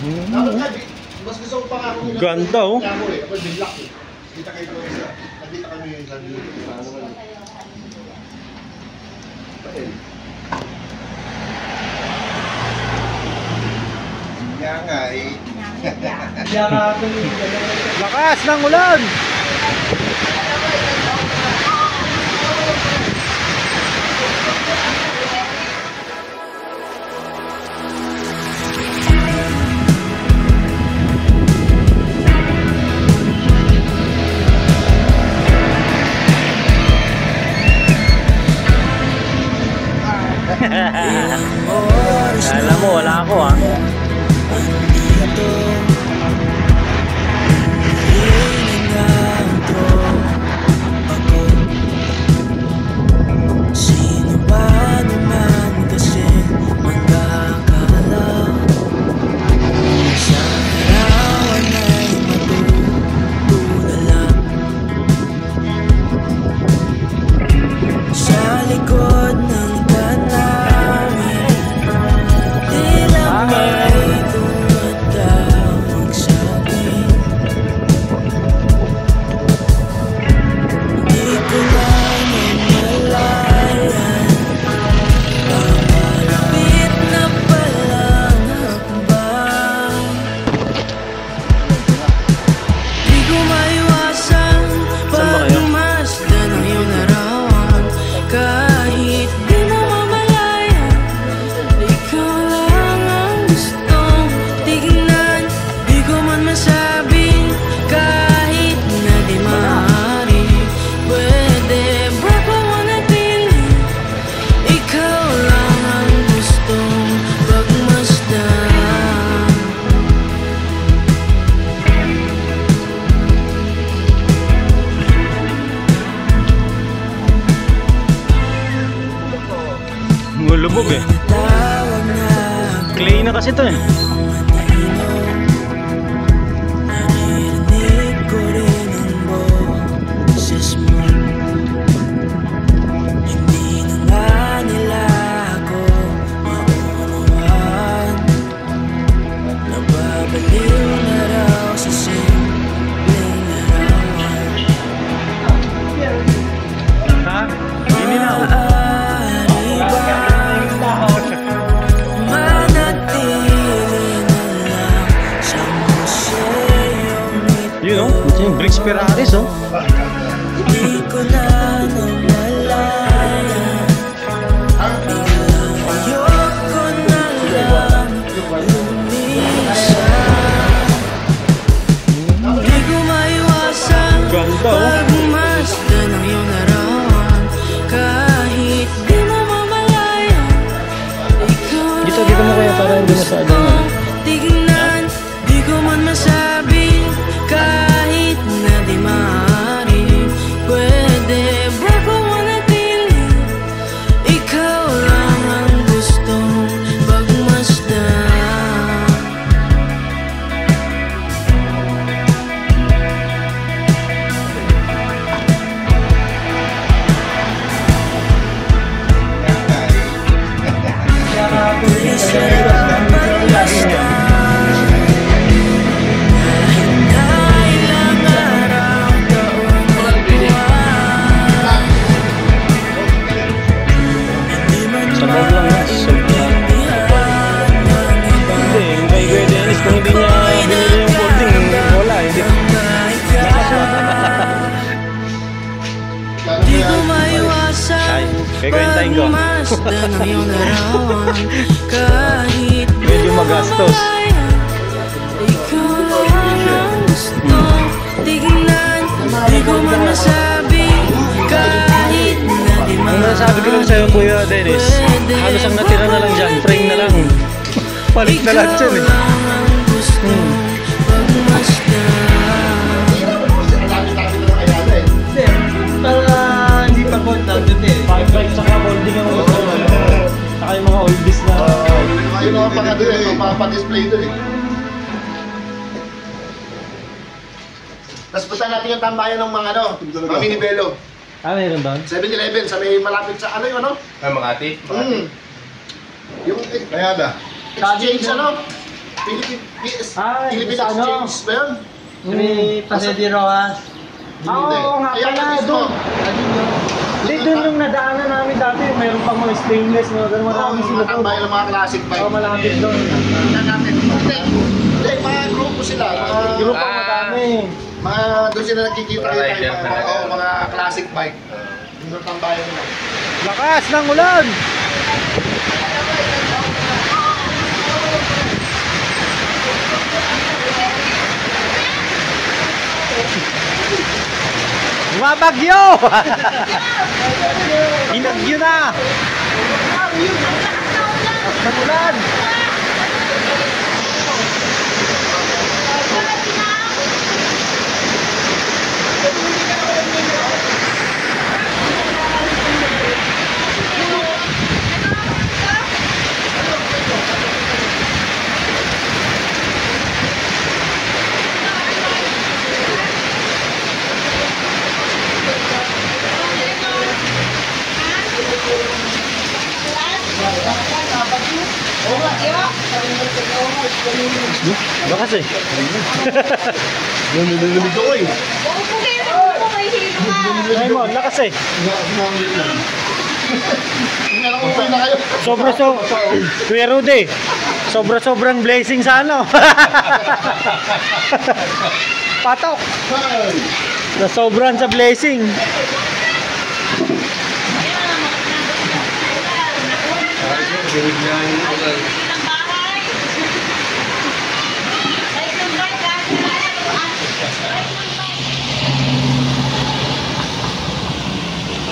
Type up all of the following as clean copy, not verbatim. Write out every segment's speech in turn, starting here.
Mas gusto ko pa nga kung ganda oh. Ako biglock eh. Kita kayo ko isa. Nakita kami sa Kaya nga eh. Lakas ng ulan! Alam mo, wala ako ah. Sino ba naman kasi magkakala sa arawan ay matutulala sa likod ng lubog eh. Clay na kasi ito eh. You know, yung Bricks Ferraris oh. Hindi ko na namalaya. Ayoko na lang lumisa. Hindi ko maiwasan pagmasdan ng iyong larawan. Kahit di mo mamalaya, ikaw lang dito mo kaya para hindi masyado na tignan, di ko man masabi. Kahit na di maaari, pwede ba kung manatili? Ikaw lang ang gustong pagmasdan. Please wait lang pagmasdan. medyo magastos. Ikaw lang ang gusto tignan, di ko man masabi. Kahit na di ang nasabi ko lang sa'yo Kuya Dennis, halos ang natira na lang dyan, frame na lang. Palit na lahat dyan eh. Para hindi pa contact dito eh. Pag-bike saka holding ang gusto. Saka yung mga oldies na yung mga pang doon eh, pa-display doon eh. Tapos punta natin yung tambayan ng mga mga minibelo. Ah, mayroon doon? 7-Eleven, sa may malapit sa ano yung ano? Ay, Makati? Yung Kayada. Exchange ano? Philippine sa ano? Exchange ba yun? May Pasedi Rojas. Oo nga Ayan, pala, mismo. doon. Hindi, doon yung nadaanan namin dati. Mayroon pang mga stainless, mga ganun. Marami Oo, sila mga doon. tambay ng mga classic bike. Oo, malapit doon. Tingnan natin. Hindi, mga grupo sila. Mga Grupo pang madami. Mga doon sila nakikita Mga rider yung talaga. mga classic bike. Yung tambayan nila. Lakas ng ulan! Mabagyo! Binagyo na! Lakas ng ulan! Lakas eh. Nilulubig ako eh. Ay mo, lakas eh. Tingnan ako uwi na kayo. Kuya Rudy, sobrang blessing sa ano. Patok. Na sobrang sa blessing.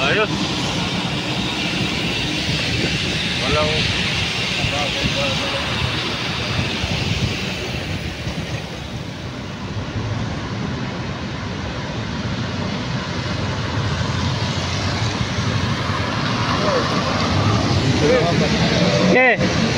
Ayun. Walang Okay.